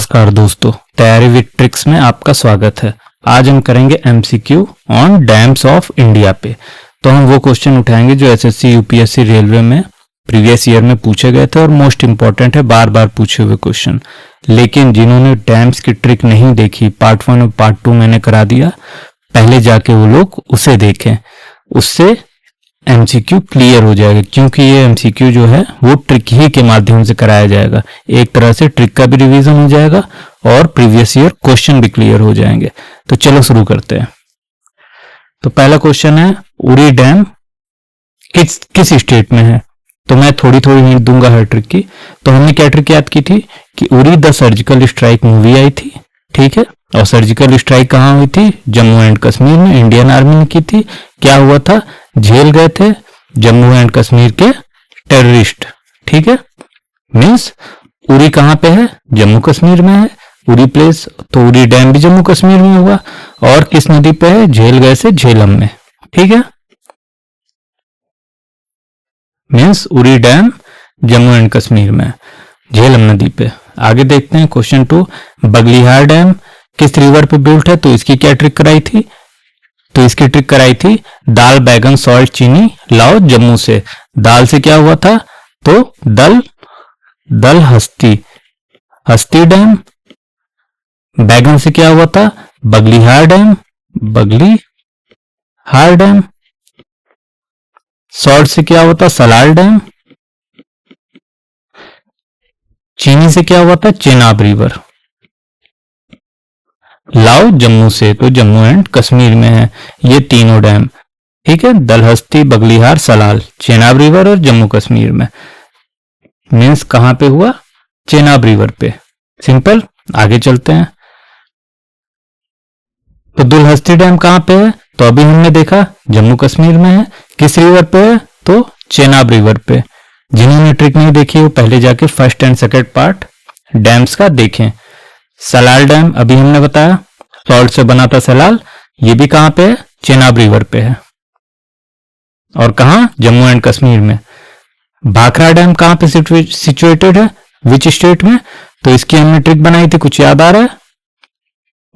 नमस्कार दोस्तों, तैयारी विद ट्रिक्स में आपका स्वागत है। आज हम करेंगे MCQ on dams of India पे। तो हम वो क्वेश्चन उठाएंगे जो एसएससी यूपीएससी रेलवे में प्रीवियस ईयर में पूछे गए थे और मोस्ट इंपॉर्टेंट है, बार बार पूछे हुए क्वेश्चन। लेकिन जिन्होंने डैम्स की ट्रिक नहीं देखी, पार्ट 1 और पार्ट 2 मैंने करा दिया, पहले जाके वो लोग उसे देखें, उससे एमसीक्यू क्लियर हो जाएगा। क्योंकि ये एमसीक्यू जो है वो ट्रिक ही के माध्यम से कराया जाएगा। एक तरह से ट्रिक का भी रिवीजन हो जाएगा और प्रीवियस ईयर क्वेश्चन भी क्लियर हो जाएंगे। तो चलो शुरू करते हैं। तो पहला क्वेश्चन है, उरी डैम किस स्टेट में है। तो मैं थोड़ी थोड़ी हिंट दूंगा हर ट्रिक की। तो हमने क्या ट्रिक याद की थी कि Uri the surgical strike movie आई थी, ठीक है। और सर्जिकल स्ट्राइक कहाँ हुई थी? जम्मू एंड कश्मीर में, इंडियन आर्मी ने की थी। क्या हुआ था? झेल गए थे जम्मू एंड कश्मीर के टेररिस्ट, ठीक है। मीन्स उरी कहाँ पे है? जम्मू कश्मीर में है उरी प्लेस। तो उरी डैम भी जम्मू कश्मीर में हुआ। और किस नदी पे है? झेल गए से झेलम में, ठीक है। Means Uri dam Jammu and Kashmir में, झेलम नदी पे। आगे देखते हैं क्वेश्चन 2, बगलिहार डैम किस रिवर पे बिल्ट है। तो इसकी क्या ट्रिक कराई थी? तो इसकी ट्रिक कराई थी दाल बैगन सॉल्ट चीनी लाओ जम्मू से। दाल से क्या हुआ था? तो दल हस्ती डैम। बैगन से क्या हुआ था? बगलिहार डैम। सॉल्ट से क्या हुआ था? सलाल डैम। चीनी से क्या हुआ था? चेनाब रिवर। लाओ जम्मू से, तो जम्मू एंड कश्मीर में है ये तीनों डैम, ठीक है। दलहस्ती, बगलिहार, सलाल, चेनाब रिवर और जम्मू कश्मीर में। मीन्स कहां पे हुआ? चेनाब रिवर पे। सिंपल। आगे चलते हैं। तो दुलहस्ती डैम कहां पे है? तो अभी हमने देखा जम्मू कश्मीर में है। किस रिवर पे है? तो चेनाब रिवर पे। जिन्होंने ट्रिक नहीं देखी वो पहले जाके first and second part dams का देखें। सलाल डैम अभी हमने बताया, सॉल्ट से बना था सलाल। ये भी कहां पे है? चेनाब रिवर पे है। और कहां? जम्मू एंड कश्मीर में। भाखड़ा डैम कहां पे सिचुएटेड है? विच स्टेट में? तो इसकी हमने ट्रिक बनाई थी, कुछ याद आ रहा है?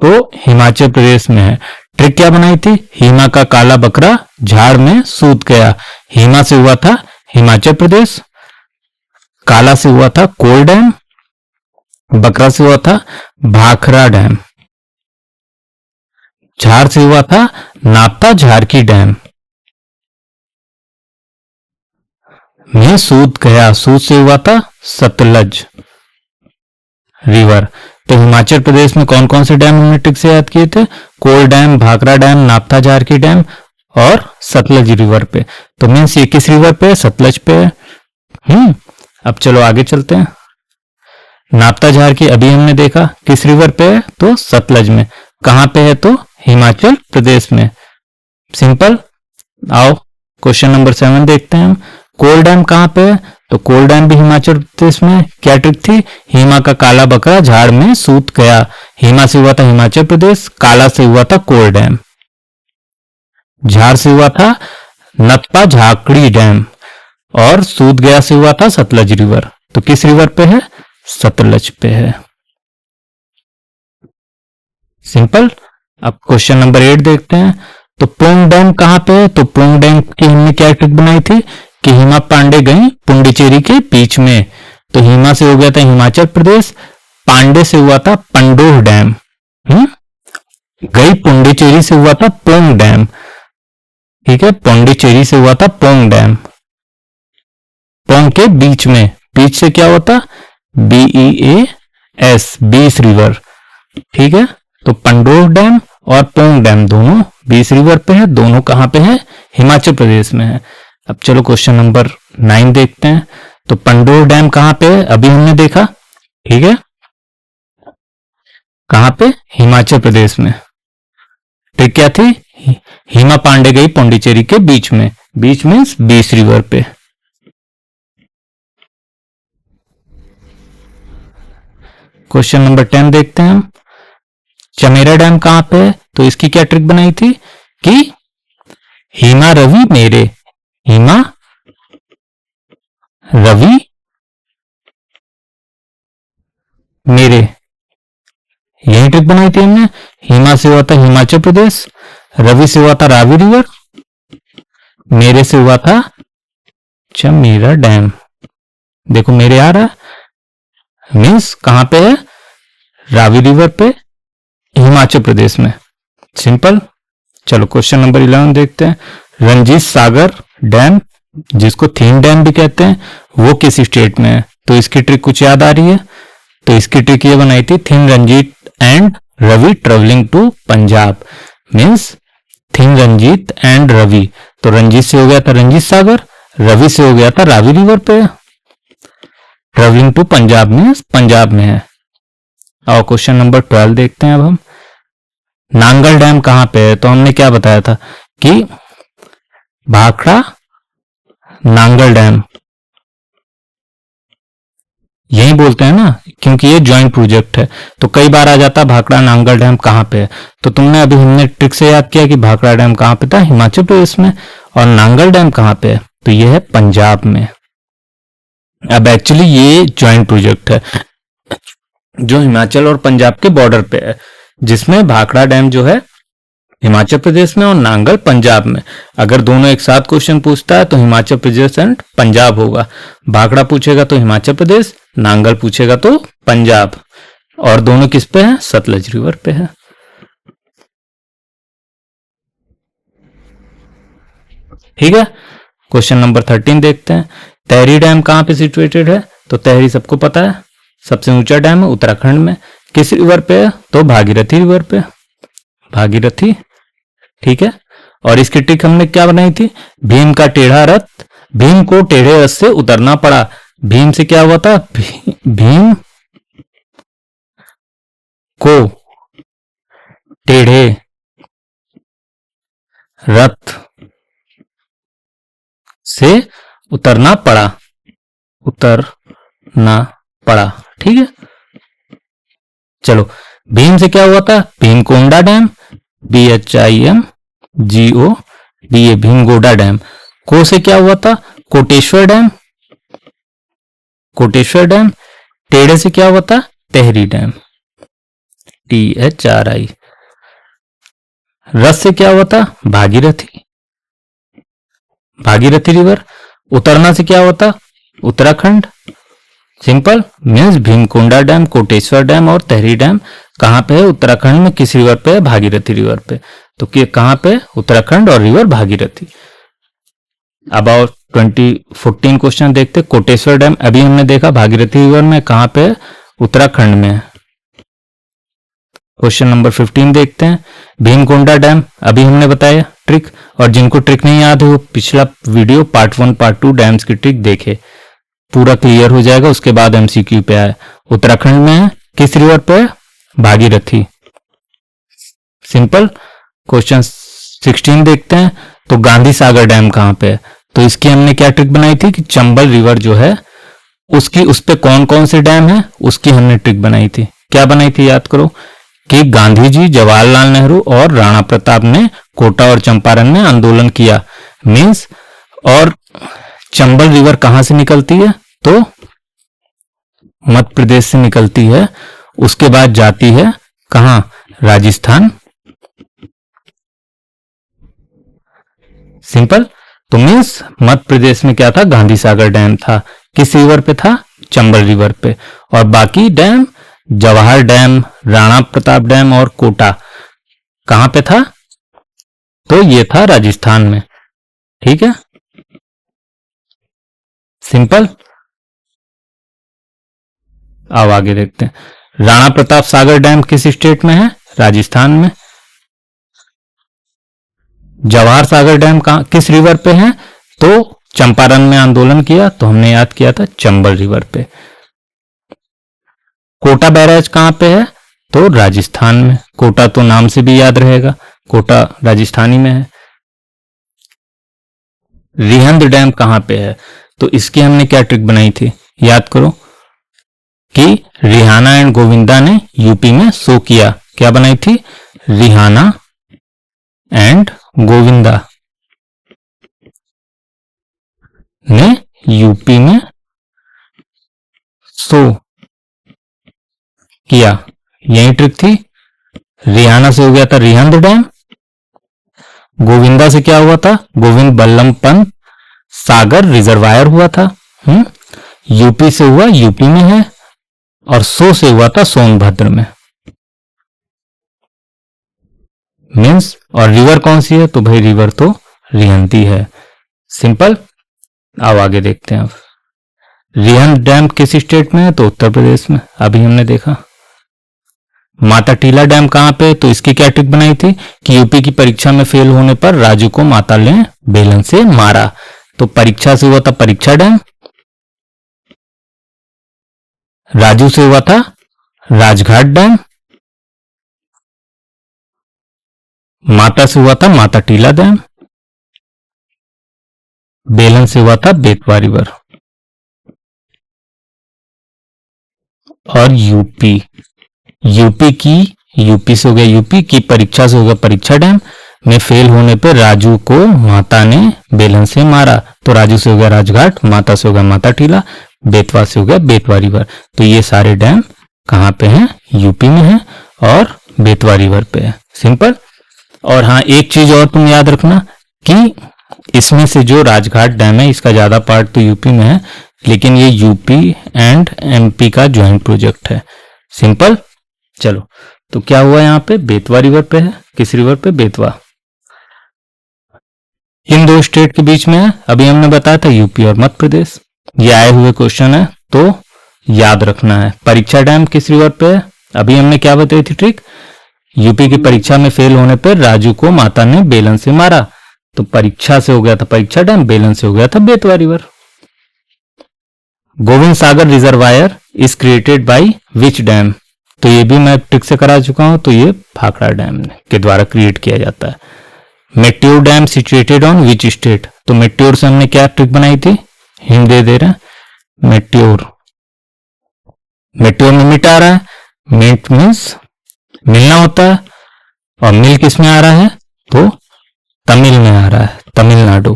तो हिमाचल प्रदेश में है। ट्रिक क्या बनाई थी? हिमा का काला बकरा झाड़ में सूत गया। हिमा से हुआ था हिमाचल प्रदेश, काला से हुआ था कोल डैम, बकरा से हुआ था भाखड़ा डैम, झार से हुआ था नापता झारकी डैम। में सूत गया, सूत से हुआ था सतलज रिवर। तो हिमाचल प्रदेश में कौन कौन से डैम हमने ट्रिक से याद किए थे? कोल डैम, भाखड़ा डैम, नापता झारकी डैम और सतलज रिवर पे। तो मीन्स ये किस रिवर पे है? सतलज पे है। अब चलो आगे चलते हैं। नापता झारकी अभी हमने देखा किस रिवर पे है? तो सतलज में। कहां पे है? तो हिमाचल प्रदेश में। सिंपल। आओ क्वेश्चन नंबर 7 देखते हैं हम। कोल डैम कहां पे है? तो कोल डैम भी हिमाचल प्रदेश में। क्या ट्रिक थी? हिमा का काला बकरा झाड़ में सूत गया। हिमा से हुआ था हिमाचल प्रदेश, काला से हुआ था कोल डैम, झाड़ से हुआ था नत्पा झाकड़ी डैम और सूत गया से हुआ था सतलज रिवर। तो किस रिवर पे है? सतलज पे है। सिंपल। अब क्वेश्चन नंबर 8 देखते हैं। तो पोंग डैम कहां पे है? तो पोंग डैम की हमने क्या ट्रिक बनाई थी कि हिमा पांडे गई पुंडुचेरी के बीच में। तो हिमा से हो गया था हिमाचल प्रदेश, पांडे से हुआ था पंडोह डैम, गई पुंडुचेरी से हुआ था पोंग डैम, ठीक है। पुंडुचेरी से हुआ था पोंग डैम, पोंग के बीच में। बीच से क्या होता? BEAS, बीस रिवर, ठीक है। तो पंडोह डैम और पोंग डैम दोनों बीस रिवर पे है। दोनों कहां पे है? हिमाचल प्रदेश में है। अब चलो क्वेश्चन नंबर 9 देखते हैं। तो पंडोह डैम कहां पे है? अभी हमने देखा, ठीक है। कहां पे? हिमाचल प्रदेश में। ट्रिक क्या थी? हिमा पांडे गई पुंडुचेरी के बीच में। बीच में बीस रिवर पे। क्वेश्चन नंबर 10 देखते हैं हम। चमेरा डैम कहां पे है? तो इसकी क्या ट्रिक बनाई थी कि हिमा रवि मेरे, हिमा रवि मेरे, यही ट्रिक बनाई थी हमने। हिमा से हुआ था हिमाचल प्रदेश, रवि से हुआ था रावी रिवर, मेरे से हुआ था चमेरा डैम। देखो मेरे आ रहा है, मीन्स कहां पे है, रावी रिवर पे, हिमाचल प्रदेश में। सिंपल। चलो क्वेश्चन नंबर 11 देखते हैं। रंजीत सागर डैम, जिसको थीन डैम भी कहते हैं, वो किस स्टेट में है? तो इसकी ट्रिक कुछ याद आ रही है? तो इसकी ट्रिक ये बनाई थी, thin Ranjit and Ravi travelling to Punjab. Means thin Ranjit and Ravi, तो रंजीत से हो गया था रंजीत सागर, रवि से हो गया था रावी रिवर पे। Travelling to Punjab means Punjab में है। और क्वेश्चन नंबर 12 देखते हैं अब हम। नांगल डैम कहां पे है? तो हमने क्या बताया था कि भाखड़ा नांगल डैम, यही बोलते हैं ना, क्योंकि ये ज्वाइंट प्रोजेक्ट है। तो कई बार आ जाता भाखड़ा नांगल डैम कहां पे है। तो तुमने अभी हमने ट्रिक से याद किया कि भाखड़ा डैम कहां पे था, हिमाचल प्रदेश में, और नांगल डैम कहां पे है, तो ये है पंजाब में। अब एक्चुअली ये ज्वाइंट प्रोजेक्ट है जो हिमाचल और पंजाब के बॉर्डर पे है, जिसमें भाखड़ा डैम जो है हिमाचल प्रदेश में और नांगल पंजाब में। अगर दोनों एक साथ क्वेश्चन पूछता है तो हिमाचल प्रदेश एंड पंजाब होगा, भाखड़ा पूछेगा तो हिमाचल प्रदेश, नांगल पूछेगा तो पंजाब। और दोनों किस पे है? सतलज रिवर पे है। ठीक है। क्वेश्चन नंबर 13 देखते हैं। तहरी डैम कहां पे सिचुएटेड है? तो तहरी सबको पता है, सबसे ऊंचा डैम है उत्तराखंड में। किस रिवर पे है? तो भागीरथी रिवर पे, भागीरथी। ठीक है। और इसकी ट्रिक हमने क्या बनाई थी? भीम का टेढ़ा रथ, भीम को टेढ़े रथ से उतरना पड़ा। भीम से क्या हुआ था? भीम को टेढ़े रथ से उतरना पड़ा, उतरना पड़ा। ठीक है। चलो, भीम से क्या हुआ था? Bhimgoda dam, BHIMGODA, Bhimgoda dam. को से क्या हुआ था? Koteshwar dam, Koteshwar dam. टेढ़े से क्या हुआ था? Tehri dam, THRI। रस से क्या हुआ था? भागीरथी, भागीरथी रिवर। उतरना से क्या हुआ था? Uttarakhand. Simple. Means Bhimgoda dam, Koteshwar dam और तेहरी डैम कहां पे है? उत्तराखंड में। किस रिवर पे है? भागीरथी रिवर पे। तो कहां पे? उत्तराखंड और रिवर भागीरथी। अब और 2014 क्वेश्चन देखते। कोटेश्वर डैम अभी हमने देखा भागीरथी रिवर में, कहां पे है? उत्तराखंड में। क्वेश्चन नंबर 15 देखते हैं। भीमकोंडा डैम अभी हमने बताया ट्रिक, और जिनको ट्रिक नहीं याद है वो पिछला वीडियो पार्ट 1 पार्ट 2 डैम्स की ट्रिक देखे, पूरा क्लियर हो जाएगा। उसके बाद MCQ पे आए। उत्तराखंड में है, किस रिवर पे है? भागीरथी। सिंपल। क्वेश्चन 16 देखते हैं। तो गांधी सागर डैम कहां पे है? तो इसकी हमने क्या ट्रिक बनाई थी कि चंबल रिवर जो है उसकी, उस पे कौन कौन से डैम है उसकी हमने ट्रिक बनाई थी। क्या बनाई थी? याद करो कि गांधी जी, जवाहरलाल नेहरू और राणा प्रताप ने कोटा और चंपारण में आंदोलन किया। मीन्स, और चंबल रिवर कहां से निकलती है? तो मध्य प्रदेश से निकलती है। उसके बाद जाती है कहां? राजस्थान। सिंपल। तो मीन्स मध्य प्रदेश में क्या था? गांधी सागर डैम था। किस रिवर पे था? चंबल रिवर पे। और बाकी dam, Jawahar dam, Rana Pratap dam और कोटा कहां पे था? तो ये था राजस्थान में। ठीक है। सिंपल। अब आगे देखते हैं। राणा प्रताप सागर डैम किस स्टेट में है? राजस्थान में। जवाहर सागर डैम कहां, किस रिवर पे है? तो चंपारण में आंदोलन किया, तो हमने याद किया था चंबल रिवर पे। कोटा बैराज कहां पे है? तो राजस्थान में। कोटा तो नाम से भी याद रहेगा, कोटा राजस्थानी में है। रिहंद डैम कहां पे है? तो इसकी हमने क्या ट्रिक बनाई थी? याद करो कि रिहाना एंड गोविंदा ने यूपी में शो किया। क्या बनाई थी? रिहाना एंड गोविंदा ने यूपी में शो किया। यही ट्रिक थी। रिहाना से हो गया था रिहंद डैम। गोविंदा से क्या हुआ था? गोविंद बल्लभ पंत सागर रिजर्वायर हुआ था। यूपी से हुआ, यूपी में है। और सो से हुआ था सोनभद्र में। मीन्स, और रिवर कौन सी है? तो भाई रिवर तो रिहंती है। सिंपल। अब आगे देखते हैं। अब रिहंद डैम किस स्टेट में है? तो उत्तर प्रदेश में, अभी हमने देखा। माता टीला डैम कहां पे? तो इसकी क्या ट्रिक बनाई थी कि यूपी की परीक्षा में फेल होने पर राजू को माता ने बेलन से मारा। तो परीक्षा से हुआ था परीक्षा डैम। राजू से हुआ था राजघाट डैम। माता से हुआ था माता टीला डैम। बेलन से हुआ था बेतवा रिवर। और यूपी से हो गया यूपी की परीक्षा से हो गया परीक्षा डैम में फेल होने पर राजू को माता ने बेलन से मारा। तो राजू से हो गया राजघाट, माता से हो गया माता टीला, बेतवा से हो गया बेतवा रिवर। तो ये सारे डैम कहां पे हैं? यूपी में है और बेतवा रिवर पे है। सिंपल। और हाँ, एक चीज और तुम याद रखना कि इसमें से जो राजघाट डैम है इसका ज्यादा पार्ट तो यूपी में है, लेकिन ये यूपी एंड एमपी का ज्वाइंट प्रोजेक्ट है। सिंपल। चलो, तो क्या हुआ यहाँ पे? बेतवा रिवर पे है। किस रिवर पे? बेतवा। इन दो स्टेट के बीच में है। अभी हमने बताया था यूपी और मध्य प्रदेश। ये आए हुए क्वेश्चन है तो याद रखना है। परीक्षा डैम किस रिवर पे है? अभी हमने क्या बताई थी ट्रिक? यूपी की परीक्षा में फेल होने पर राजू को माता ने बेलन से मारा। तो परीक्षा से हो गया था परीक्षा डैम, बेलन से हो गया था Betwa river. Govind Sagar reservoir is created by which dam? तो ये भी मैं ट्रिक से करा चुका हूं। तो ये भाखड़ा डैम के द्वारा क्रिएट किया जाता है। Meteor dam situated on which state? तो मेट्योर से हमने क्या ट्रिक बनाई थी? हिंट दे रहे हैं। मेट्योर में मिट आ रहा है। मिट मीन्स मिलना होता है। और मिल किस में आ रहा है? तो तमिल में आ रहा है। तमिलनाडु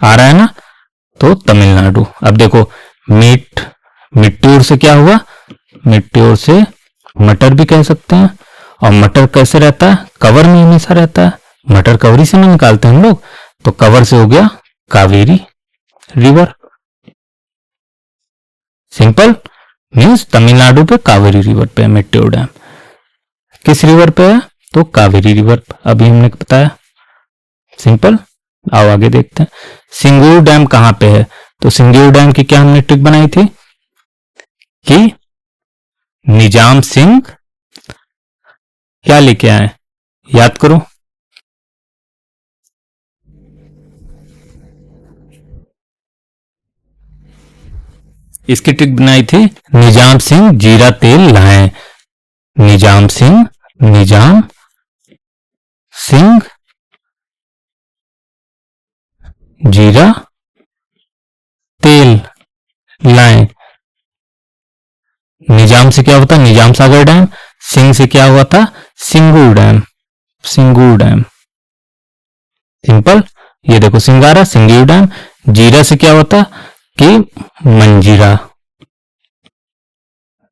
आ रहा है ना, तो तमिलनाडु। अब देखो, मिट्टूर से क्या हुआ? मिट्टूर से मटर भी कह सकते हैं। और मटर कैसे रहता है? कवर में हमेशा रहता है। मटर कवरी से नहीं निकालते हम लोग। तो कवर से हो गया Kaveri river. Simple. Means Tamil Nadu पे कावेरी रिवर पे है मेट्योर डैम। किस रिवर पे है? तो कावेरी रिवर। अभी हमने बताया। सिंपल। आओ आगे देखते हैं। सिंगूर डैम कहां पे है? तो सिंगूर डैम की क्या हमने ट्रिक बनाई थी कि निजाम सिंह क्या लेके आए? याद करो। इसकी ट्रिक बनाई थी निजाम सिंह जीरा तेल लाए। निजाम सिंह जीरा तेल लाए। निजाम से क्या होता? निजाम सागर डैम। सिंह से क्या हुआ था? सिंगूर डैम। सिंपल। ये देखो सिंगारा, सिंगूर डैम। जीरा से क्या होता कि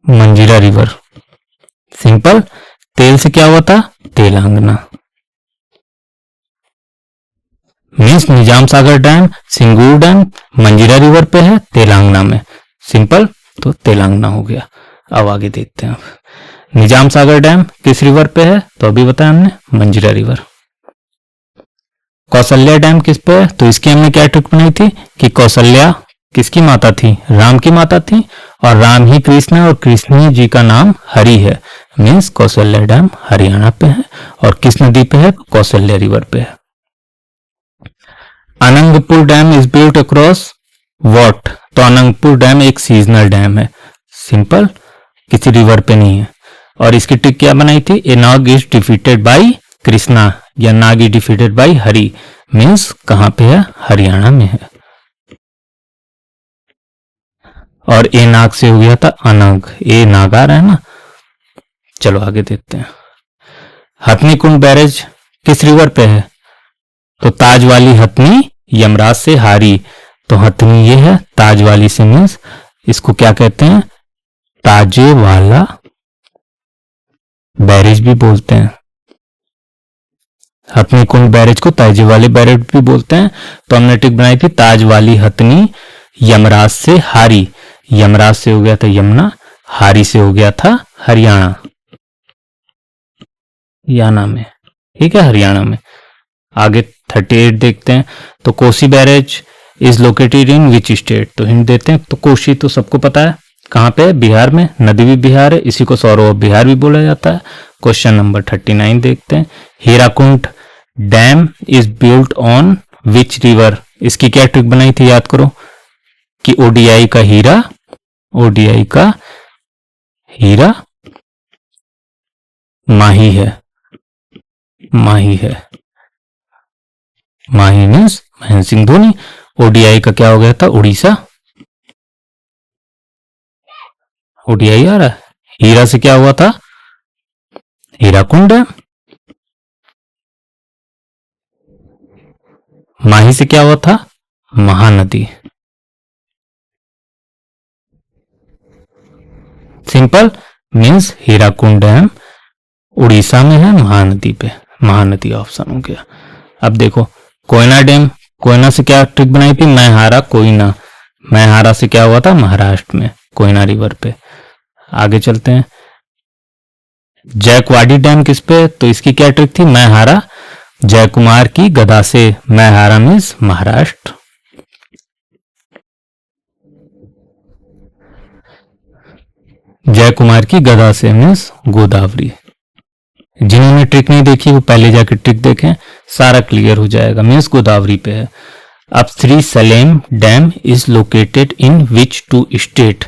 मंजीरा रिवर। सिंपल। तेल से क्या हुआ था? तेलंगाना। मीन्स निजाम सागर डैम, सिंगूर डैम मंजीरा रिवर पे है, तेलंगाना में। सिंपल। तो तेलंगाना हो गया। अब आगे देखते हैं। निजाम सागर डैम किस रिवर पे है? तो अभी बताया हमने, मंजीरा रिवर। कौशल्या डैम किस पे है? तो इसकी हमने क्या ट्रिक बनाई थी कि कौशल्या किसकी माता थी? राम की माता थी। और राम ही कृष्ण है और कृष्ण जी का नाम हरि है। मीन्स कौशल्या डैम हरियाणा पे है। और किस नदी पे है? कौशल्या रिवर पे है। Anangpur dam is built across what? तो अनंगपुर डैम एक सीजनल डैम है। सिंपल। किसी रिवर पे नहीं है। और इसकी ट्रिक क्या बनाई थी? A naag is defeated by Krishna या naag is defeated by Hari. Means कहां पे है? हरियाणा में है। और ए नाग से हो गया था अनंग। ए नाग आ रहा है ना। चलो आगे देखते हैं। हथनी कुंड बैरेज किस रिवर पे है? तो ताज वाली हथनी यमराज से हारी। तो हथनी ये है, ताज वाली से मीन्स इसको क्या कहते हैं? ताजे वाला बैरेज भी बोलते हैं। हथनी कुंड बैरेज को ताजे वाली बैरेज भी बोलते हैं। तो हमने ट्रिक बनाई थी, ताज वाली हथनी यमराज से हारी। यमराज से हो गया था यमुना, हारी से हो गया था हरियाणा, याना में, ठीक है, हरियाणा में। आगे 38 देखते हैं। तो Kosi barrage is located in which state, तो हिंट देते हैं। तो कोसी तो सबको पता है कहाँ पे है, बिहार में, नदी भी बिहार है, इसी को सौरव ऑफ बिहार भी बोला जाता है। क्वेश्चन नंबर 39 देखते हैं। Hirakud dam is built on which river, इसकी क्या ट्रिक बनाई थी याद करो, कि ओडीआई का हीरा, ओडीआई का हीरा माही है, माही है, माही मीन्स महेंद्र सिंह धोनी। ओडीआई का क्या हो गया था, उड़ीसा। ओडीआई आ रहा है। हीरा से क्या हुआ था, हीराकुंड डैम। माही से क्या हुआ था, Mahanadi. Simple, means Hirakud dam Orissa में है, महानदी पे, महानदी ऑप्शन हो गया। अब देखो कोयना डैम, कोयना से क्या ट्रिक बनाई थी, मैं हारा कोयना। मैं हारा से क्या हुआ था, महाराष्ट्र में, कोयना रिवर पे। आगे चलते हैं। जयकवाड़ी डैम किस पे, तो इसकी क्या ट्रिक थी, मैं हारा जयकुमार की गदा से। मैं हारा मीन्स महाराष्ट्र। जयकुमार की गदा से मीन्स गोदावरी। जिन्होंने ट्रिक नहीं देखी वो पहले जाके ट्रिक देखें, सारा क्लियर हो जाएगा, मीन्स गोदावरी पे है। अब Srisailam dam is located in which two state,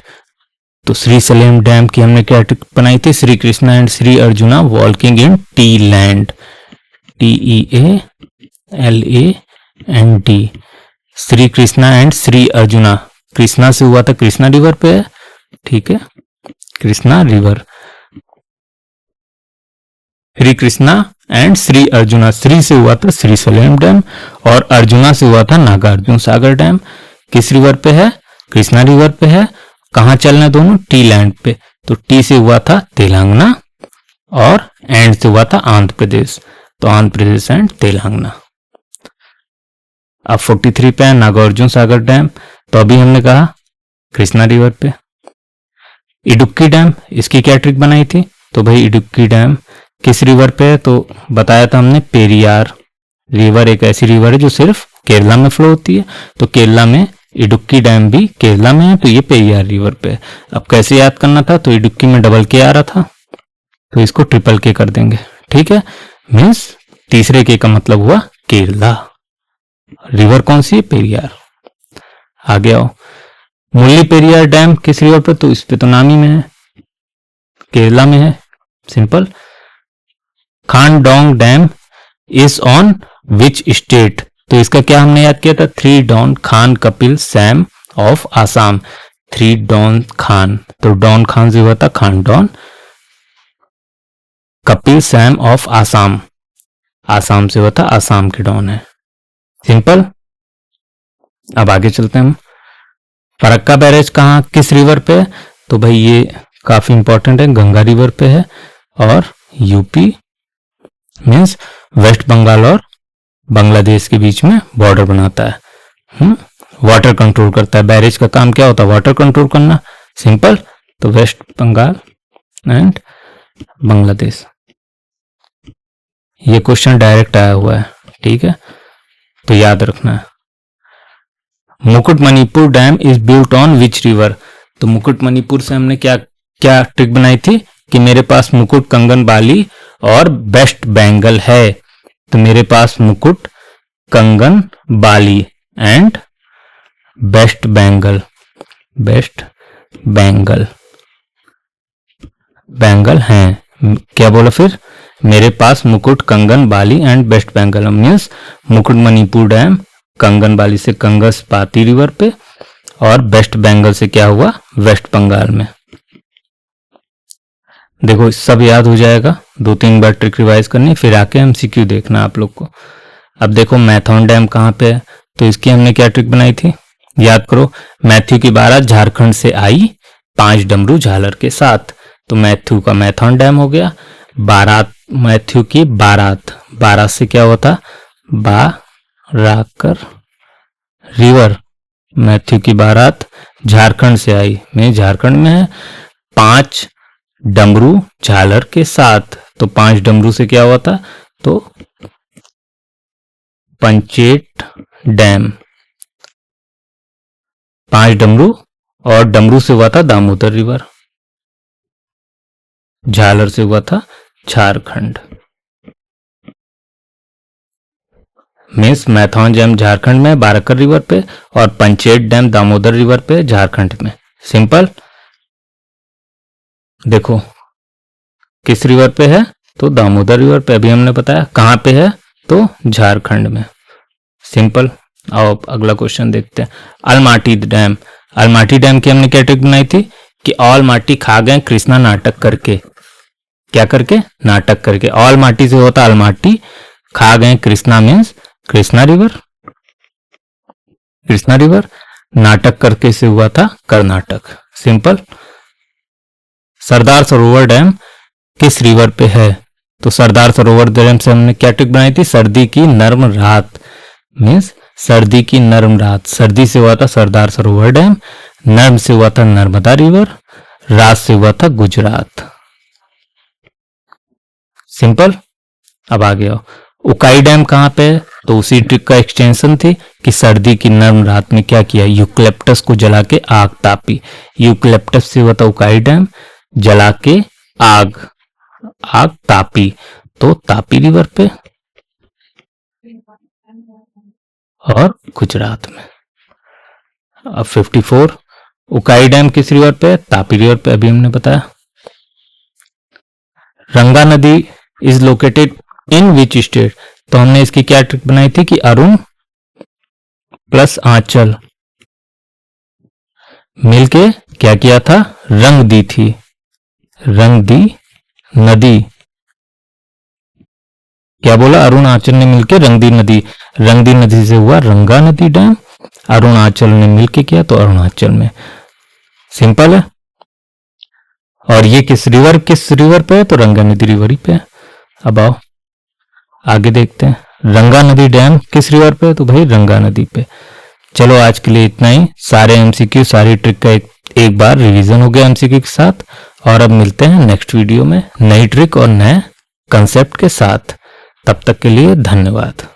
तो श्री सलेम डैम की हमने क्या ट्रिक बनाई थी, Shri Krishna and Shri arjuna walking in T land, TEALAND, Shri Krishna and Shri arjuna, Krishna से हुआ था, कृष्णा रिवर पे है, ठीक है, कृष्णा रिवर। श्री कृष्णा एंड श्री अर्जुना, श्री से हुआ था श्री सलेम डैम और अर्जुना से हुआ था नागार्जुन सागर डैम। किस रिवर पे है, कृष्णा रिवर पे है। कहां चलना दोनों, टी लैंड पे। तो टी से हुआ था तेलंगाना और एंड से हुआ था आंध्र प्रदेश, तो आंध्र प्रदेश एंड तेलंगाना। अब 43 पे है नागार्जुन सागर डैम, तो अभी हमने कहा कृष्णा रिवर पे। इडुक्की डैम, इसकी क्या ट्रिक बनाई थी, तो भाई इडुक्की डैम किस रिवर पे है, तो बताया था हमने पेरियार रिवर एक ऐसी रिवर है जो सिर्फ केरला में फ्लो होती है, तो केरला में इडुक्की डैम भी केरला में है, तो ये पेरियार रिवर पे है। अब कैसे याद करना था, तो इडुक्की में डबल के आ रहा था, तो इसको ट्रिपल के कर देंगे, ठीक है, मीन्स तीसरे के का मतलब हुआ केरला। रिवर कौन सी है, पेरियार। आगे आओ, मुल्ली पेरियार डैम किस रिवर पे, तो इस पे तो नामी में है, केरला में है, simple. Khandong dam is on which state, तो इसका क्या हमने याद किया था, 3 Don Khan Kapil Sam of Assam. 3 Don Khan, तो डॉन खान से हुआ था खानडोन, कपिल सैम ऑफ आसाम, आसाम से हुआ था आसाम के डॉन है, सिंपल। अब आगे चलते हैं हम। फरक्का बैरेज कहाँ किस रिवर पे है, तो भाई ये काफी इंपॉर्टेंट है, गंगा रिवर पे है और यूपी मीन्स वेस्ट बंगाल और बांग्लादेश के बीच में बॉर्डर बनाता है। वाटर कंट्रोल करता है, बैरेज का काम क्या होता है, वाटर कंट्रोल करना, सिंपल। तो वेस्ट बंगाल एंड बांग्लादेश, ये क्वेश्चन डायरेक्ट आया हुआ है, ठीक है, तो याद रखना है। Mukutmanipur dam is built on which river, तो मुकुटमणिपुर से हमने क्या क्या ट्रिक बनाई थी कि मेरे पास मुकुट कंगन बाली और वेस्ट बंगाल है, तो मेरे पास मुकुट कंगन बाली and West Bengal, West Bengal, Bengal हैं। क्या बोला फिर, मेरे पास मुकुट कंगन बाली and West Bengal, means Mukutmanipur dam कंगन बाली से कंगस पाती रिवर पे और वेस्ट बंगाल से क्या हुआ, वेस्ट बंगाल में। देखो सब याद हो जाएगा, 2-3 बार ट्रिक रिवाइज करनी, फिर आके एमसीक्यू देखना आप लोग को। अब देखो मैथन डैम कहाँ पे है, तो इसकी हमने क्या ट्रिक बनाई थी, याद करो। मैथ्यू की बारात झारखंड से आई 5 डमरू झालर के साथ, तो मैथ्यू का मैथन डैम हो गया। बारात, मैथ्यू की बारात, बारात से क्या हुआ था, बाराकर रिवर, मैथ्यू की बारात झारखंड से आई, मैं झारखंड में है, 5 डमरू झालर के साथ, तो 5 डमरू से क्या हुआ था, तो पंचेट डैम, 5 डमरू, और डमरू से हुआ था दामोदर रिवर, झालर से हुआ था झारखंड। मीन्स मैथॉन डैम झारखंड में बाराकर रिवर पे, और पंचेट डैम दामोदर रिवर पे झारखंड में। सिंपल। देखो किस रिवर पे है, तो दामोदर रिवर पे, अभी हमने बताया। कहां पे है, तो झारखंड में। सिंपल। आओ अगला क्वेश्चन देखते हैं। अलमाटी डैम, अलमाटी डैम की हमने क्या ट्रिक बनाई थी कि ऑल माटी खा गए कृष्णा नाटक करके, क्या करके, नाटक करके। ऑल माटी से होता अलमाटी, खा गए Krishna means Krishna river, Krishna river, नाटक करके से हुआ था कर्नाटक। सिंपल। सरदार सरोवर डैम किस रिवर पे है, तो सरदार सरोवर डैम से हमने क्या ट्रिक बनाई थी, सर्दी की नर्म रात मीन्स सर्दी की नर्म रात, सर्दी से हुआ था सरदार सरोवर डैम, नर्म से हुआ था नर्मदा रिवर, रात से हुआ था गुजरात। सिंपल। अब आ गया उकाई डैम कहां पे है, तो उसी ट्रिक का एक्सटेंशन थी कि सर्दी की नर्म रात में क्या किया, यूकलिप्टस को जला के आग तापी, यूकलिप्टस से हुआ था उकाई डैम, जला के आग, आग तापी, तो तापी रिवर पे और गुजरात में। अब 54 उकाई डैम किस रिवर पे, तापी रिवर पे, अभी हमने बताया। रंगा नदी is located in which state, तो हमने इसकी क्या ट्रिक बनाई थी कि अरुण प्लस आंचल मिलके क्या किया था, रंग दी थी, रंग दी नदी। क्या बोला, अरुणाचल ने मिलकर रंगदी नदी, रंगदी नदी से हुआ रंगा नदी डैम, अरुणाचल ने मिलके किया तो अरुणाचल में। सिंपल है। और ये किस रिवर पे है, तो रंगा नदी रिवर ही पे है। अब आओ आगे देखते हैं। रंगा नदी डैम किस रिवर पे है, तो भाई रंगा नदी पे। चलो आज के लिए इतना ही। सारे एमसीक्यू, सारी ट्रिक का एक बार रिवीजन हो गया एमसीक्यू के साथ। और अब मिलते हैं नेक्स्ट वीडियो में नई ट्रिक और नए कंसेप्ट के साथ। तब तक के लिए धन्यवाद।